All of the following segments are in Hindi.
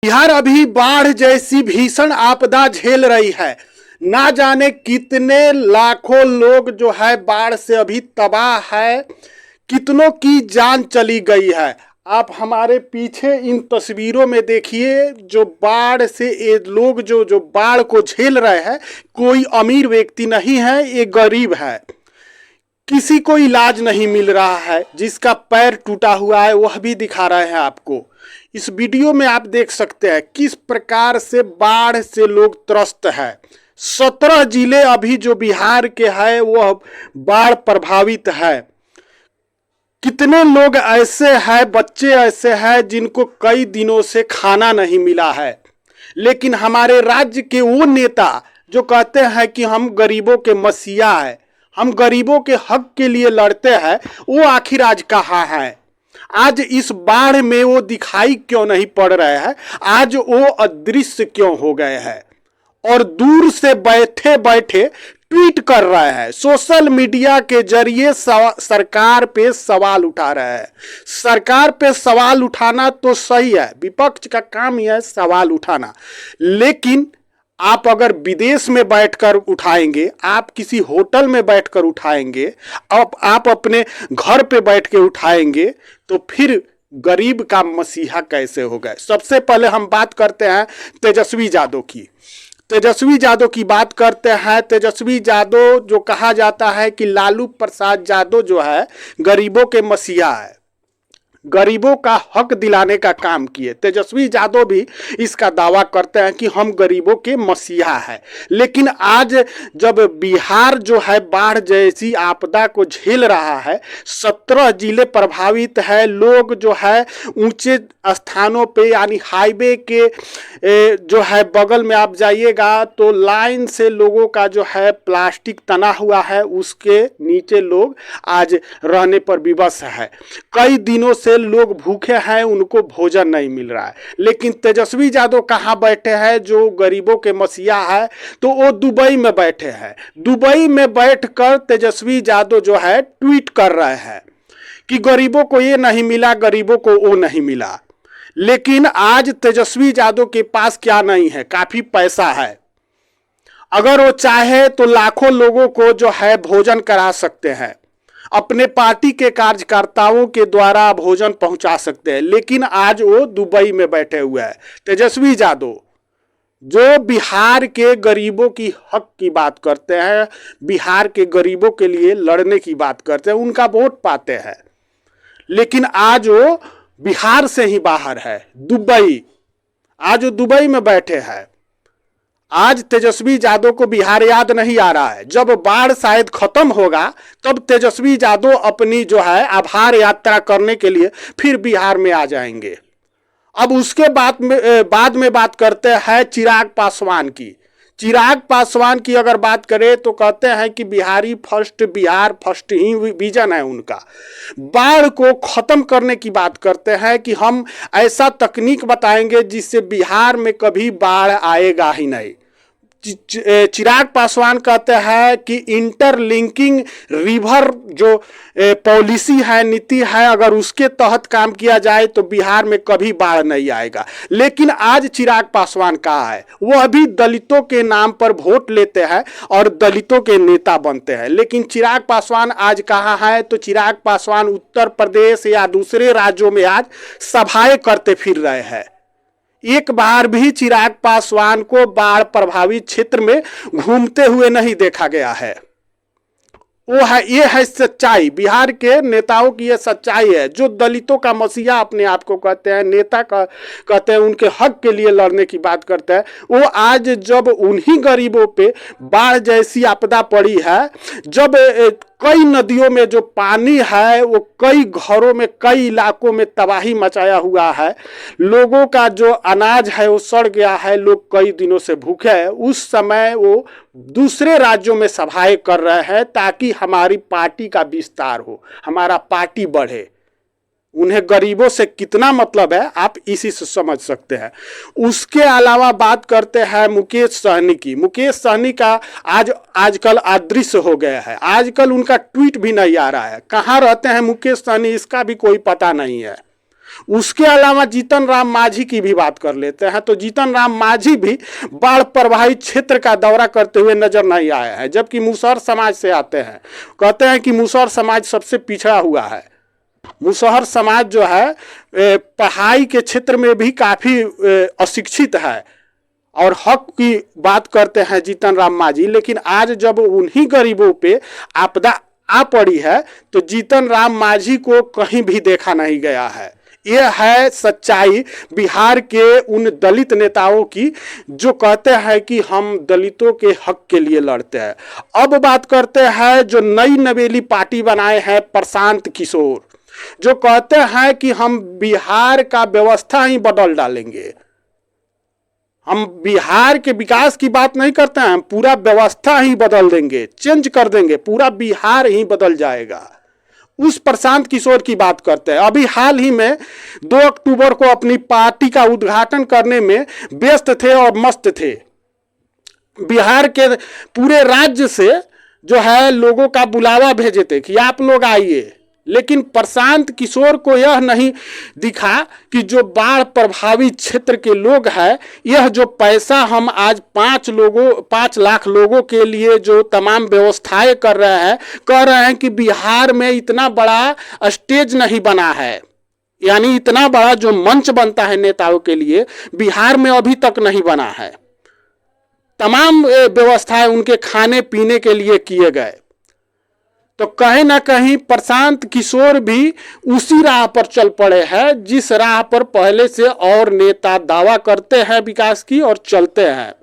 बिहार अभी बाढ़ जैसी भीषण आपदा झेल रही है। ना जाने कितने लाखों लोग जो है बाढ़ से अभी तबाह है, कितनों की जान चली गई है। आप हमारे पीछे इन तस्वीरों में देखिए, जो बाढ़ से ये लोग जो बाढ़ को झेल रहे हैं, कोई अमीर व्यक्ति नहीं है, ये गरीब है। किसी को इलाज नहीं मिल रहा है, जिसका पैर टूटा हुआ है वह भी दिखा रहे हैं आपको। इस वीडियो में आप देख सकते हैं किस प्रकार से बाढ़ से लोग त्रस्त है। 17 जिले अभी जो बिहार के है वह बाढ़ प्रभावित है। कितने लोग ऐसे हैं, बच्चे ऐसे हैं जिनको कई दिनों से खाना नहीं मिला है। लेकिन हमारे राज्य के वो नेता जो कहते हैं कि हम गरीबों के मसीहा है, हम गरीबों के हक के लिए लड़ते हैं, वो आखिर आज कहाँ है? आज इस बाढ़ में वो दिखाई क्यों नहीं पड़ रहे हैं? आज वो अदृश्य क्यों हो गए हैं और दूर से बैठे बैठे ट्वीट कर रहे हैं, सोशल मीडिया के जरिए सरकार पे सवाल उठा रहे हैं। सरकार पे सवाल उठाना तो सही है, विपक्ष का काम ही है सवाल उठाना। लेकिन आप अगर विदेश में बैठकर उठाएंगे, आप किसी होटल में बैठकर उठाएंगे, आप अपने घर पे बैठ के उठाएंगे, तो फिर गरीब का मसीहा कैसे हो गए? सबसे पहले हम बात करते हैं तेजस्वी यादव की। तेजस्वी यादव की बात करते हैं। तेजस्वी यादव जो कहा जाता है कि लालू प्रसाद यादव जो है गरीबों के मसीहा है, गरीबों का हक दिलाने का काम किए। तेजस्वी यादव भी इसका दावा करते हैं कि हम गरीबों के मसीहा है। लेकिन आज जब बिहार जो है बाढ़ जैसी आपदा को झेल रहा है, 17 जिले प्रभावित है, लोग जो है ऊंचे स्थानों पे यानी हाईवे के जो है बगल में आप जाइएगा तो लाइन से लोगों का जो है प्लास्टिक तना हुआ है, उसके नीचे लोग आज रहने पर विवश है। कई दिनों से लोग भूखे हैं, उनको भोजन नहीं मिल रहा है। लेकिन तेजस्वी यादव कहाँ बैठे हैं? जो गरीबों के मसीहा है तो वो दुबई में बैठे हैं। दुबई में बैठकर तेजस्वी यादव जो है ट्वीट कर रहे हैं कि गरीबों को ये नहीं मिला, गरीबों को वो नहीं मिला। लेकिन आज तेजस्वी यादव के पास क्या नहीं है? काफी पैसा है। अगर वो चाहे तो लाखों लोगों को जो है भोजन करा सकते हैं, अपने पार्टी के कार्यकर्ताओं के द्वारा भोजन पहुंचा सकते हैं। लेकिन आज वो दुबई में बैठे हुए हैं। तेजस्वी यादव जो बिहार के गरीबों की हक की बात करते हैं, बिहार के गरीबों के लिए लड़ने की बात करते हैं, उनका वोट पाते हैं। लेकिन आज वो बिहार से ही बाहर है, दुबई। आज वो दुबई में बैठे हैं। आज तेजस्वी यादव को बिहार याद नहीं आ रहा है। जब बाढ़ शायद खत्म होगा तब तेजस्वी यादव अपनी जो है आभार यात्रा करने के लिए फिर बिहार में आ जाएंगे। अब उसके बाद में बात करते हैं चिराग पासवान की। चिराग पासवान की अगर बात करें तो कहते हैं कि बिहारी फर्स्ट, बिहार फर्स्ट ही विजन है उनका। बाढ़ को खत्म करने की बात करते हैं कि हम ऐसा तकनीक बताएंगे जिससे बिहार में कभी बाढ़ आएगा ही नहीं। चिराग पासवान कहते हैं कि इंटरलिंकिंग रिवर जो पॉलिसी है, नीति है, अगर उसके तहत काम किया जाए तो बिहार में कभी बाढ़ नहीं आएगा। लेकिन आज चिराग पासवान कहाँ है? वो अभी दलितों के नाम पर वोट लेते हैं और दलितों के नेता बनते हैं। लेकिन चिराग पासवान आज कहाँ है? तो चिराग पासवान उत्तर प्रदेश या दूसरे राज्यों में आज सभाएं करते फिर रहे हैं। एक बार भी चिराग पासवान को बाढ़ प्रभावित क्षेत्र में घूमते हुए नहीं देखा गया है। ये है सच्चाई। बिहार के नेताओं की ये सच्चाई है। जो दलितों का मसीहा अपने आप को कहते हैं, नेता का कहते हैं, उनके हक के लिए लड़ने की बात करते हैं, वो आज जब उन्हीं गरीबों पे बाढ़ जैसी आपदा पड़ी है, जब कई नदियों में जो पानी है वो कई घरों में, कई इलाकों में तबाही मचाया हुआ है, लोगों का जो अनाज है वो सड़ गया है, लोग कई दिनों से भूखे हैं, उस समय वो दूसरे राज्यों में सभाएं कर रहे हैं ताकि हमारी पार्टी का विस्तार हो, हमारा पार्टी बढ़े। उन्हें गरीबों से कितना मतलब है आप इसी से समझ सकते हैं। उसके अलावा बात करते हैं मुकेश सहनी की। मुकेश सहनी का आजकल अदृश्य हो गया है। आजकल उनका ट्वीट भी नहीं आ रहा है। कहाँ रहते हैं मुकेश सहनी इसका भी कोई पता नहीं है। उसके अलावा जीतन राम मांझी की भी बात कर लेते हैं। तो जीतन राम मांझी भी बाढ़ प्रभावित क्षेत्र का दौरा करते हुए नजर नहीं आए हैं, जबकि मुसहर समाज से आते हैं। कहते हैं कि मुसहर समाज सबसे पिछड़ा हुआ है। मुसहर समाज जो है पढ़ाई के क्षेत्र में भी काफी अशिक्षित है और हक की बात करते हैं जीतन राम मांझी। लेकिन आज जब उन्हीं गरीबों पे आपदा आ पड़ी है तो जीतन राम मांझी को कहीं भी देखा नहीं गया है। यह है सच्चाई बिहार के उन दलित नेताओं की जो कहते हैं कि हम दलितों के हक के लिए लड़ते हैं। अब बात करते हैं जो नई नवेली पार्टी बनाए हैं प्रशांत किशोर, जो कहते हैं कि हम बिहार का व्यवस्था ही बदल डालेंगे। हम बिहार के विकास की बात नहीं करते हैं, हम पूरा व्यवस्था ही बदल देंगे, चेंज कर देंगे, पूरा बिहार ही बदल जाएगा। उस प्रशांत किशोर की बात करते हैं। अभी हाल ही में 2 अक्टूबर को अपनी पार्टी का उद्घाटन करने में व्यस्त थे और मस्त थे। बिहार के पूरे राज्य से जो है लोगों का बुलावा भेजे थे कि आप लोग आइए, लेकिन प्रशांत किशोर को यह नहीं दिखा कि जो बाढ़ प्रभावित क्षेत्र के लोग हैं, यह जो पैसा हम आज 5 लाख लोगों के लिए जो तमाम व्यवस्थाएं कर रहे हैं, कह रहे हैं कि बिहार में इतना बड़ा स्टेज नहीं बना है, यानी इतना बड़ा जो मंच बनता है नेताओं के लिए बिहार में अभी तक नहीं बना है। तमाम व्यवस्थाएं उनके खाने पीने के लिए किए गए। तो कहीं ना कहीं प्रशांत किशोर भी उसी राह पर चल पड़े हैं जिस राह पर पहले से और नेता दावा करते हैं विकास की और चलते हैं।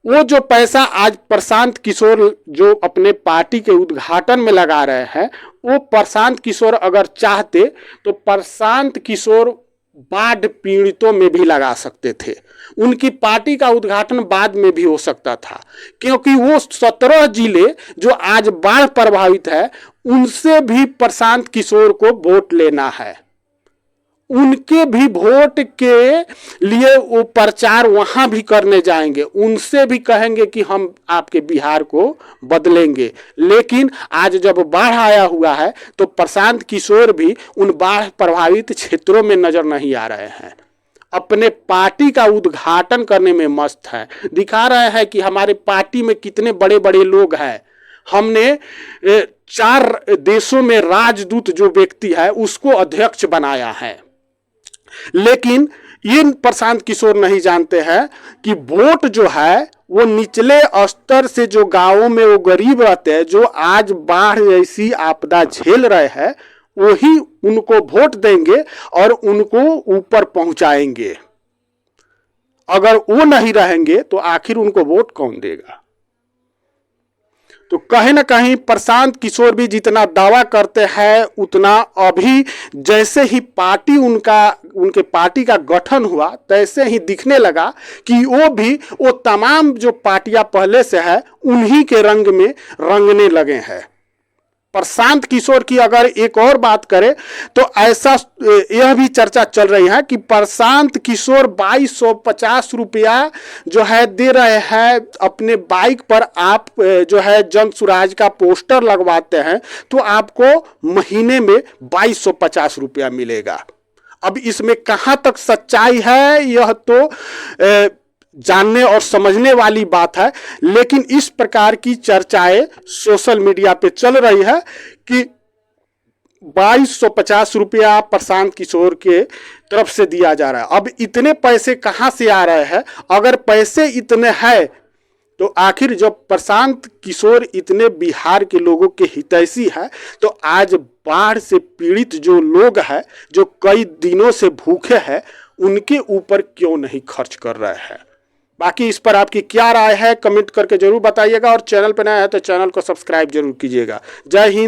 वो जो पैसा आज प्रशांत किशोर जो अपने पार्टी के उद्घाटन में लगा रहे हैं, वो प्रशांत किशोर अगर चाहते तो प्रशांत किशोर बाढ़ पीड़ितों में भी लगा सकते थे। उनकी पार्टी का उद्घाटन बाद में भी हो सकता था, क्योंकि वो 17 जिले जो आज बाढ़ प्रभावित है उनसे भी प्रशांत किशोर को वोट लेना है। उनके भी वोट के लिए वो प्रचार वहां भी करने जाएंगे, उनसे भी कहेंगे कि हम आपके बिहार को बदलेंगे। लेकिन आज जब बाढ़ आया हुआ है तो प्रशांत किशोर भी उन बाढ़ प्रभावित क्षेत्रों में नजर नहीं आ रहे हैं, अपने पार्टी का उद्घाटन करने में मस्त है। दिखा रहे हैं कि हमारे पार्टी में कितने बड़े बड़े लोग हैं। हमने 4 देशों में राजदूत जो व्यक्ति है उसको अध्यक्ष बनाया है। लेकिन ये प्रशांत किशोर नहीं जानते हैं कि वोट जो है वो निचले स्तर से जो गांवों में वो गरीब रहते हैं, जो आज बाढ़ जैसी आपदा झेल रहे हैं, वही उनको वोट देंगे और उनको ऊपर पहुंचाएंगे। अगर वो नहीं रहेंगे तो आखिर उनको वोट कौन देगा। तो कहीं ना कहीं प्रशांत किशोर भी जितना दावा करते हैं उतना अभी जैसे ही पार्टी उनके पार्टी का गठन हुआ तैसे ही दिखने लगा कि वो तमाम जो पार्टियां पहले से है उन्हीं के रंग में रंगने लगे हैं। प्रशांत किशोर की अगर एक और बात करें तो ऐसा यह भी चर्चा चल रही है कि प्रशांत किशोर 2250 रुपया जो है दे रहे हैं अपने बाइक पर। आप जो है जन सुराज का पोस्टर लगवाते हैं तो आपको महीने में 2250 रुपया मिलेगा। अब इसमें कहां तक सच्चाई है यह तो जानने और समझने वाली बात है, लेकिन इस प्रकार की चर्चाएं सोशल मीडिया पे चल रही है कि 2250 रुपया प्रशांत किशोर के तरफ से दिया जा रहा है। अब इतने पैसे कहां से आ रहे हैं? अगर पैसे इतने हैं तो आखिर जब प्रशांत किशोर इतने बिहार के लोगों के हितैषी है तो आज बाढ़ से पीड़ित जो लोग हैं, जो कई दिनों से भूखे हैं, उनके ऊपर क्यों नहीं खर्च कर रहे हैं? बाकी इस पर आपकी क्या राय है कमेंट करके जरूर बताइएगा और चैनल पर नया है तो चैनल को सब्सक्राइब जरूर कीजिएगा। जय हिंद।